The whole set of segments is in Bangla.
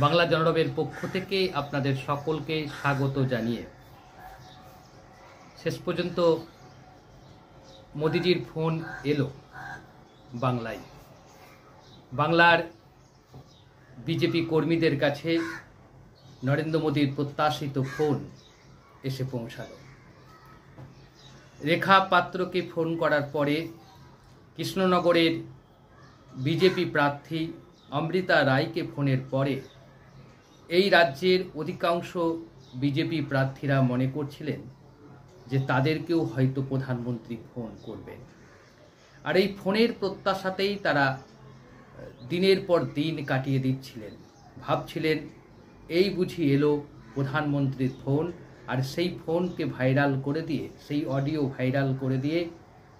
বাংলা জনরবের পক্ষ থেকে আপনাদের সকলকে স্বাগত জানিয়ে শেষ পর্যন্ত মোদিজির ফোন এলো বাংলায়। বাংলার বিজেপি কর্মীদের কাছে নরেন্দ্র মোদীর প্রত্যাশিত ফোন এসে পৌঁছালো। রেখা পাত্রকে ফোন করার পরে কৃষ্ণনগরের বিজেপি প্রার্থী অমৃতা রায়কে ফোনের পরে এই রাজ্যের অধিকাংশ বিজেপি প্রার্থীরা মনে করছিলেন যে তাদেরকেও হয়তো প্রধানমন্ত্রী ফোন করবেন, আর এই ফোনের প্রত্যাশাতেই তারা দিনের পর দিন কাটিয়ে দিচ্ছিলেন। ভাবছিলেন এই বুঝি এলো প্রধানমন্ত্রীর ফোন, আর সেই ফোনকে ভাইরাল করে দিয়ে, সেই অডিও ভাইরাল করে দিয়ে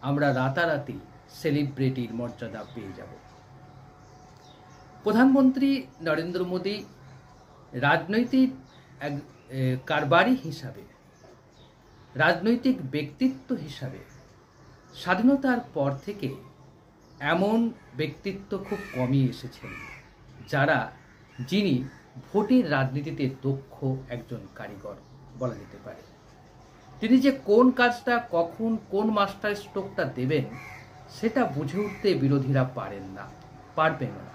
আমরা রাতারাতি সেলিব্রিটির মর্যাদা পেয়ে যাব। প্রধানমন্ত্রী নরেন্দ্র মোদী রাজনৈতিক কারবারি হিসাবে, রাজনৈতিক ব্যক্তিত্ব হিসাবে স্বাধীনতার পর থেকে এমন ব্যক্তিত্ব খুব কমই এসেছেন যিনি ভোটের রাজনীতিতে দক্ষ একজন কারিগর বলা যেতে পারে। তিনি যে কোন কাজটা কখন কোন মাস্টার স্ট্রোকটা দেবেন সেটা বুঝে উঠতে বিরোধীরা পারবেন না।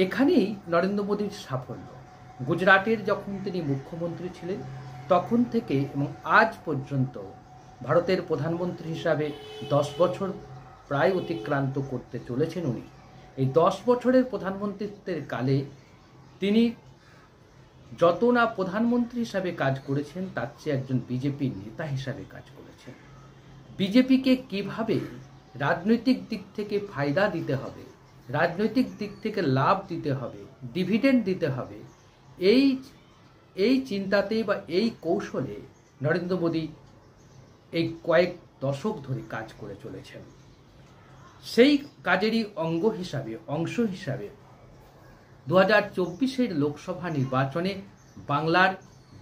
এখানেই নরেন্দ্র মোদীর সাফল্য। গুজরাটের যখন তিনি মুখ্যমন্ত্রী ছিলেন তখন থেকে এবং আজ পর্যন্ত ভারতের প্রধানমন্ত্রী হিসাবে 10 বছর প্রায় অতিক্রান্ত করতে চলেছেন উনি। এই 10 বছরের প্রধানমন্ত্রীত্বের কালে তিনি যত না প্রধানমন্ত্রী হিসাবে কাজ করেছেন তার চেয়ে একজন বিজেপি নেতা হিসাবে কাজ করেছেন। বিজেপিকে কিভাবে রাজনৈতিক দিক থেকে ফায়দা দিতে হবে, রাজনৈতিক দিক থেকে লাভ দিতে হবে, ডিভিডেন্ড দিতে হবে, এই চিন্তাতেই বা এই কৌশলে নরেন্দ্র মোদী এই কয়েক দশক ধরে কাজ করে চলেছেন। সেই কাজেরই অংশ হিসাবে 2024-এর লোকসভা নির্বাচনে বাংলার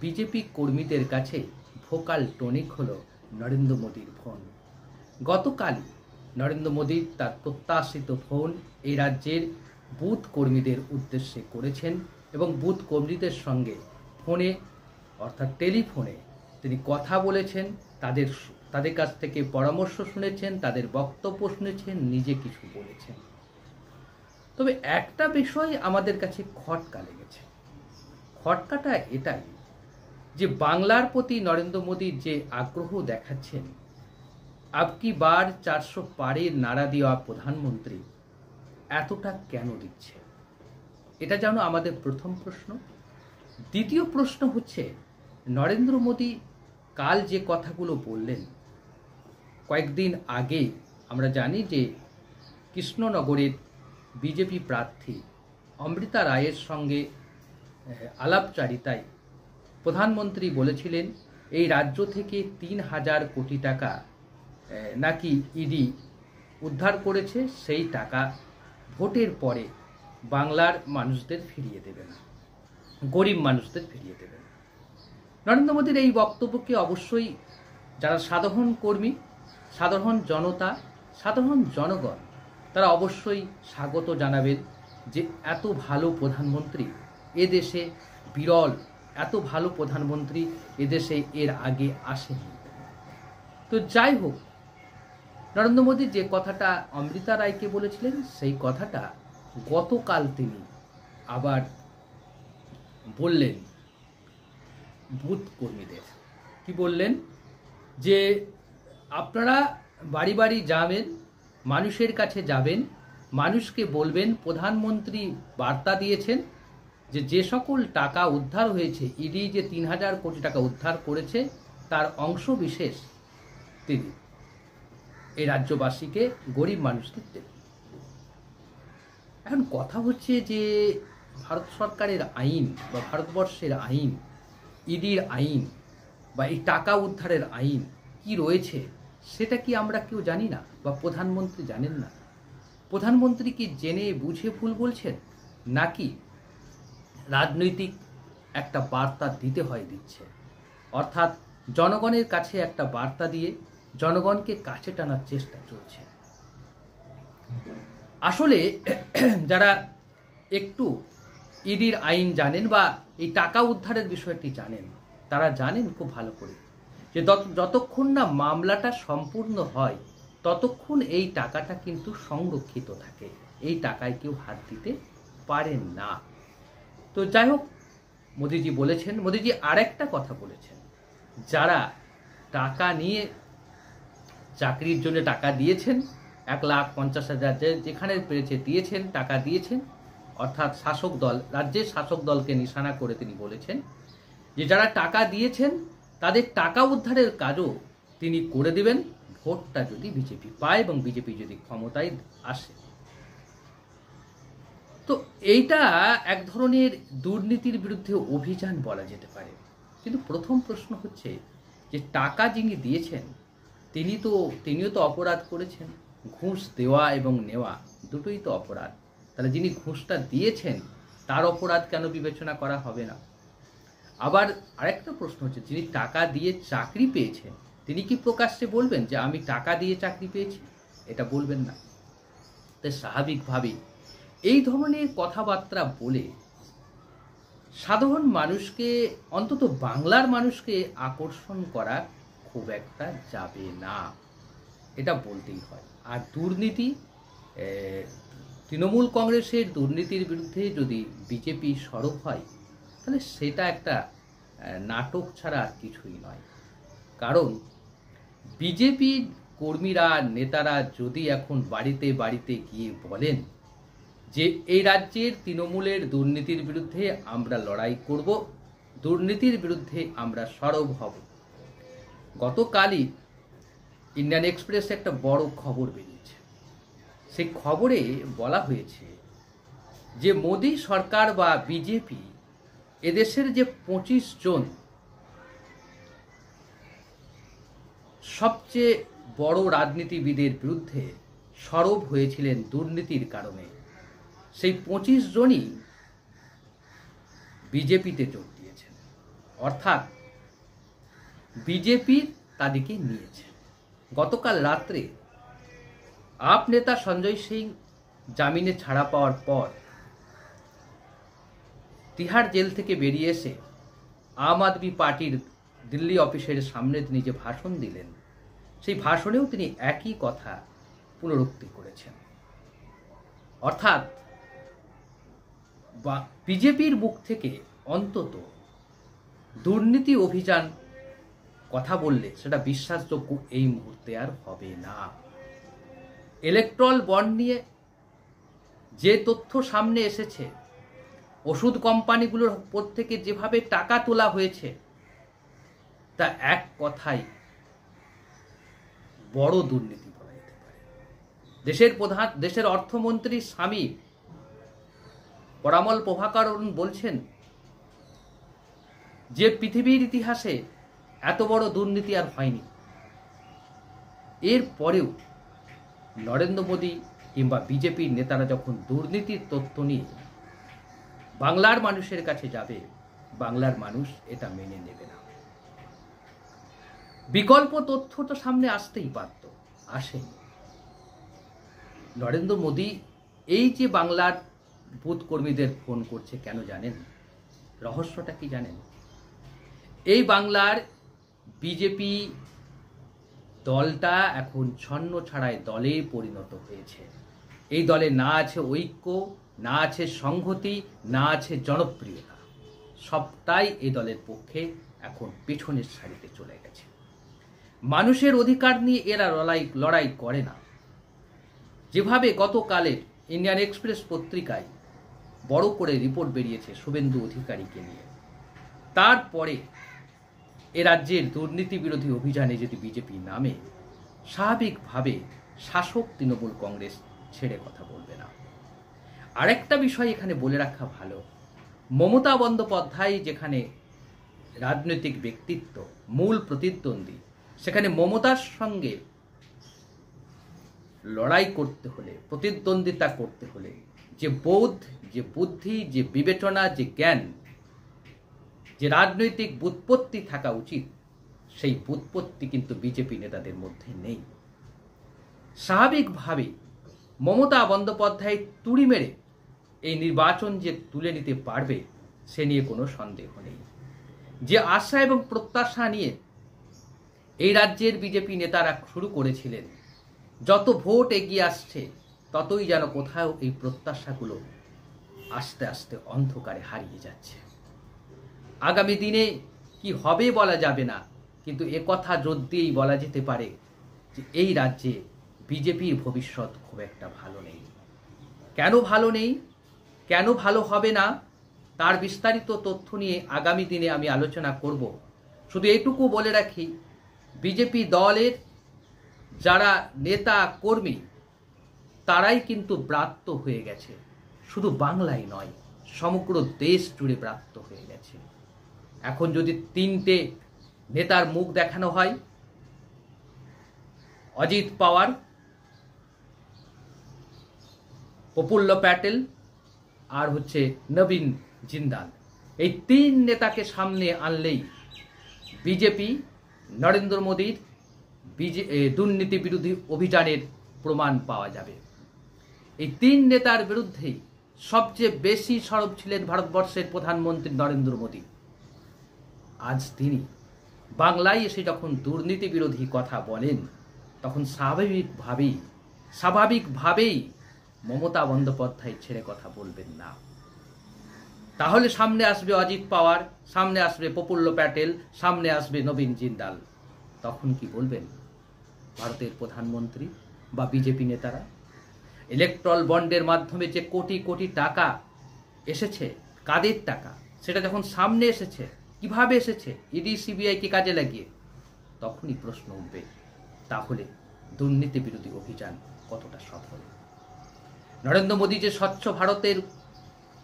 বিজেপি কর্মীদের কাছে ভোকাল টনিক হলো নরেন্দ্র মোদীর ফোন। গতকালই নরেন্দ্র মোদী তার প্রত্যাশিত ফোন এই রাজ্যের বুথ কর্মীদের উদ্দেশ্যে করেছেন এবং বুথ কর্মীদের সঙ্গে ফোনে অর্থাৎ টেলিফোনে তিনি কথা বলেছেন, তাদের কাছ থেকে পরামর্শ শুনেছেন, তাদের বক্তব্য শুনেছেন, নিজে কিছু বলেছেন। তবে একটা বিষয় আমাদের কাছে খটকা লেগেছে। খটকাটা এটাই যে বাংলার প্রতি নরেন্দ্র মোদীর যে আগ্রহ দেখাচ্ছেন, আবকি বার 400 পারের নাড়া দেওয়া প্রধানমন্ত্রী এতটা কেন দিচ্ছে, এটা যেন আমাদের প্রথম প্রশ্ন। দ্বিতীয় প্রশ্ন হচ্ছে, নরেন্দ্র মোদী কাল যে কথাগুলো বললেন, কয়েকদিন আগে আমরা জানি যে কৃষ্ণনগরের বিজেপি প্রার্থী অমৃতা রায়ের সঙ্গে আলাপচারিতায় প্রধানমন্ত্রী বলেছিলেন এই রাজ্য থেকে 3000 কোটি টাকা নাকি ইডি উদ্ধার করেছে, সেই টাকা ভোটের পরে বাংলার মানুষদের ফিরিয়ে দেবেন, গরিব মানুষদের ফিরিয়ে দেবেন। নরেন্দ্র মোদীর এই বক্তব্যকে অবশ্যই যারা সাধারণ কর্মী, সাধারণ জনতা, সাধারণ জনগণ তারা অবশ্যই স্বাগত জানাবেন যে এত ভালো প্রধানমন্ত্রী এদেশে বিরল, এত ভালো প্রধানমন্ত্রী এদেশে এর আগে আসেনি। তো যাই হোক, নরেন্দ্র মোদী যে কথাটা অমৃতা রায়কে বলেছিলেন সেই কথাটা গতকাল তিনি আবার বললেন বুথ কর্মীদের। কি বললেন? যে আপনারা বাড়ি বাড়ি যাবেন, মানুষের কাছে যাবেন, মানুষকে বলবেন প্রধানমন্ত্রী বার্তা দিয়েছেন যে সকল টাকা উদ্ধার হয়েছে, ইডি যে 3000 কোটি টাকা উদ্ধার করেছে তার অংশ বিশেষ তিনি এই রাজ্যবাসীকে, গরিব মানুষদের দেবেন। এখন কথা হচ্ছে যে ভারত সরকারের আইন বা ভারতবর্ষের আইন, ইডির আইন বা এই টাকা উদ্ধারের আইন কি রয়েছে সেটা কি আমরা কেউ জানি না বা প্রধানমন্ত্রী জানেন না? প্রধানমন্ত্রী কি জেনে বুঝে ভুল বলছেন, নাকি রাজনৈতিক একটা বার্তা দিচ্ছে, অর্থাৎ জনগণের কাছে একটা বার্তা দিয়ে জনগণকে কাছে টানার চেষ্টা চলছে? আসলে যারা একটু ইডির আইন জানেন বা এই টাকা উদ্ধারের বিষয়টি জানেন, তারা জানেন খুব ভালো করে যে যতক্ষণ না মামলাটা সম্পূর্ণ হয় ততক্ষণ এই টাকাটা কিন্তু সংরক্ষিত থাকে, এই টাকায় কেউ হাত দিতে পারেন না। তো যাই হোক, মোদিজি বলেছেন, মোদিজি আরেকটা কথা বলেছেন, যারা টাকা নিয়ে চাকরির জন্য টাকা দিয়েছেন 1,50,000 যেখানে পেরেছে দিয়েছেন, টাকা দিয়েছেন, অর্থাৎ শাসক দল, রাজ্যের শাসক দলকে নিশানা করে তিনি বলেছেন যে যারা টাকা দিয়েছেন তাদের টাকা উদ্ধারের কাজও তিনি করে দেবেন ভোটটা যদি বিজেপি পায় এবং বিজেপি যদি ক্ষমতায় আসে। তো এইটা এক ধরনের দুর্নীতির বিরুদ্ধে অভিযান বলা যেতে পারে। কিন্তু প্রথম প্রশ্ন হচ্ছে যে টাকা যিনি দিয়েছেন তিনিও তো অপরাধ করেছেন, ঘুষ দেওয়া এবং নেওয়া দুটোই তো অপরাধ। তাহলে যিনি ঘুষটা দিয়েছেন তার অপরাধ কেন বিবেচনা করা হবে না? আবার আরেকটা প্রশ্ন হচ্ছে, যিনি টাকা দিয়ে চাকরি পেয়েছেন তিনি কি প্রকাশ্যে বলবেন যে আমি টাকা দিয়ে চাকরি পেয়েছি? এটা বলবেন না। তাই স্বাভাবিকভাবেই এই ধরনের কথাবার্তা বলে সাধারণ মানুষকে, অন্তত বাংলার মানুষকে আকর্ষণ করা খুব একটা যাবে না, এটা বলতেই হয়। আর দুর্নীতি, তৃণমূল কংগ্রেসের দুর্নীতির বিরুদ্ধে যদি বিজেপি সরব হয় তাহলে সেটা একটা নাটক ছাড়া আর কিছুই নয়। কারণ বিজেপির কর্মীরা, নেতারা যদি এখন বাড়িতে বাড়িতে গিয়ে বলেন যে এই রাজ্যের তৃণমূলের দুর্নীতির বিরুদ্ধে আমরা লড়াই করব, দুর্নীতির বিরুদ্ধে আমরা সরব হব। গতকালই ইন্ডিয়ান এক্সপ্রেসে একটা বড় খবর বেরিয়েছে। সেই খবরে বলা হয়েছে যে মোদী সরকার বা বিজেপি এদেশের যে 25 জন সবচেয়ে বড় রাজনীতিবিদের বিরুদ্ধে সরব হয়েছিলেন দুর্নীতির কারণে, সেই 25 জনই বিজেপিতে যোগ দিয়েছেন, অর্থাৎ বিজেপি তাদেরকে নিয়েছে। গতকাল রাত্রে আপ নেতা সঞ্জয় সিং জামিনে ছাড়া পাওয়ার পর তিহার জেল থেকে বেরিয়ে এসে আম আদমি পার্টির দিল্লি অফিসের সামনে তিনি যে ভাষণ দিলেন, সেই ভাষণেও তিনি একই কথা পুনরুক্তি করেছেন। অর্থাৎ বিজেপির মুখ থেকে অন্তত দুর্নীতি অভিযান কথা বললে সেটা বিশ্বাসযোগ্য এই মুহূর্তে আর হবে না। ইলেকট্রাল বন্ড নিয়ে যে তথ্য সামনে এসেছে, ওষুধ কোম্পানিগুলোর উপর থেকে যেভাবে টাকা তোলা হয়েছে, তা এক কথায় বড় দুর্নীতি বলা যেতে পারে। দেশের অর্থমন্ত্রী স্বামী পরামল প্রভাকরণ বলছেন যে পৃথিবীর ইতিহাসে এত বড় দুর্নীতি আর হয়নি। এরপরেও নরেন্দ্র মোদী কিংবা বিজেপির নেতারা যখন দুর্নীতির তথ্য নিয়ে বাংলার মানুষের কাছে যাবে, বাংলার মানুষ এটা মেনে নেবে না। বিকল্প তথ্য তো সামনে আসতেই পারত, আসেনি। নরেন্দ্র মোদী এই যে বাংলার বুথ কর্মীদের ফোন করছে কেন জানেন? রহস্যটা কি জানেন? এই বাংলার বিজেপি দলটা এখন ছন্ন ছাড়াই দলে পরিণত হয়েছে। এই দলে না আছে ঐক্য, না আছে সংহতি, না আছে জনপ্রিয়তা, সবটাই এই দলের পক্ষে এখন পেছনের সারিতে চলে গেছে। মানুষের অধিকার নিয়ে এরা লড়াই করে না। যেভাবে গতকালের ইন্ডিয়ান এক্সপ্রেস পত্রিকায় বড় করে রিপোর্ট বেরিয়েছে শুভেন্দু অধিকারীকে নিয়ে, তারপরে এ রাজ্যের দুর্নীতি বিরোধী অভিযানে যদি বিজেপি নামে, স্বাভাবিকভাবে শাসক তৃণমূল কংগ্রেস ছেড়ে কথা বলবে না। আরেকটা বিষয় এখানে বলে রাখা ভালো, মমতা বন্দ্যোপাধ্যায় যেখানে রাজনৈতিক ব্যক্তিত্ব, মূল প্রতিদ্বন্দ্বী, সেখানে মমতার সঙ্গে লড়াই করতে হলে, প্রতিদ্বন্দ্বিতা করতে হলে যে বোধ, যে বুদ্ধি, যে বিবেচনা, যে জ্ঞান, যে রাজনৈতিক ব্যুৎপত্তি থাকা উচিত, সেই ব্যুৎপত্তি কিন্তু বিজেপি নেতাদের মধ্যে নেই। স্বাভাবিকভাবে মমতা বন্দ্যোপাধ্যায় তুড়ি মেরে এই নির্বাচন যে তুলে নিতে পারবে সে নিয়ে কোনো সন্দেহ নেই। যে আশা এবং প্রত্যাশা নিয়ে এই রাজ্যের বিজেপি নেতারা শুরু করেছিলেন, যত ভোট এগিয়ে আসছে ততই যেন কোথাও এই প্রত্যাশাগুলো আস্তে আস্তে অন্ধকারে হারিয়ে যাচ্ছে। আগামী দিনে কি হবে বলা যাবে না, কিন্তু একথা জোর দিয়েই বলা যেতে পারে যে এই রাজ্যে বিজেপির ভবিষ্যৎ খুব একটা ভালো নেই। কেন ভালো নেই, কেন ভালো হবে না, তার বিস্তারিত তথ্য নিয়ে আগামী দিনে আমি আলোচনা করব। শুধু এটুকু বলে রাখি, বিজেপি দলের যারা নেতা কর্মী তারাই কিন্তু ব্রাত্য হয়ে গেছে। শুধু বাংলায় নয়, সমগ্র দেশ জুড়ে ব্রাত্য হয়ে গেছে। এখন যদি তিনটে নেতার মুখ দেখানো হয়, অজিত পাওয়ার, প্রফুল্ল প্যাটেল আর হচ্ছে নবীন জিন্দাল, এই তিন নেতাকে সামনে আনলেই বিজেপি নরেন্দ্র মোদীর দুর্নীতি বিরোধী অভিযানের প্রমাণ পাওয়া যাবে। এই তিন নেতার বিরুদ্ধেই সবচেয়ে বেশি সরব ছিলেন ভারতবর্ষের প্রধানমন্ত্রী নরেন্দ্র মোদী। আজ তিনি বাংলায় এসে যখন দুর্নীতি বিরোধী কথা বলেন, তখন স্বাভাবিকভাবেই মমতা বন্দ্যোপাধ্যায় ছেড়ে কথা বলবেন না। তাহলে সামনে আসবে অজিত পাওয়ার, সামনে আসবে প্রফুল্ল প্যাটেল, সামনে আসবে নবীন জিন্দাল। তখন কি বলবেন ভারতের প্রধানমন্ত্রী বা বিজেপি নেতারা? ইলেকট্রাল বন্ডের মাধ্যমে যে কোটি কোটি টাকা এসেছে, কাদের টাকা, সেটা যখন সামনে এসেছে, কিভাবে এসেছে, ইডি সিবিআইকে কাজে লাগিয়ে, তখনই প্রশ্ন উঠবে তাহলে দুর্নীতি বিরোধী অভিযান কতটা সফল। নরেন্দ্র মোদী যে স্বচ্ছ ভারতের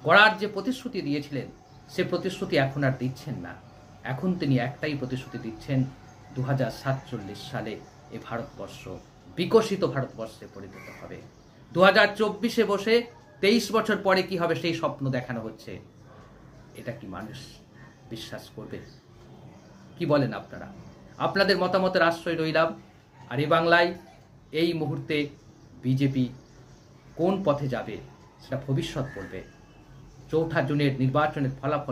গড়ার যে প্রতিশ্রুতি দিয়েছিলেন, সে প্রতিশ্রুতি এখন আর দিচ্ছেন না। এখন তিনি একটাই প্রতিশ্রুতি দিচ্ছেন, 2047 সালে এই ভারতবর্ষ বিকশিত ভারতবর্ষে পরিণত হবে। 2024-এ বসে 23 বছর পরে কি হবে সেই স্বপ্ন দেখানো হচ্ছে। এটা কি মানুষ বিশ্বাস করবে? কি বলেন আপনারা? আপনাদের মতামতের আশ্রয় রইলাম। আর এই বাংলায় এই মুহূর্তে বিজেপি কোন পথে যাবে সেটা ভবিষ্যৎ বলবে। 4 জুনের নির্বাচনের ফলাফল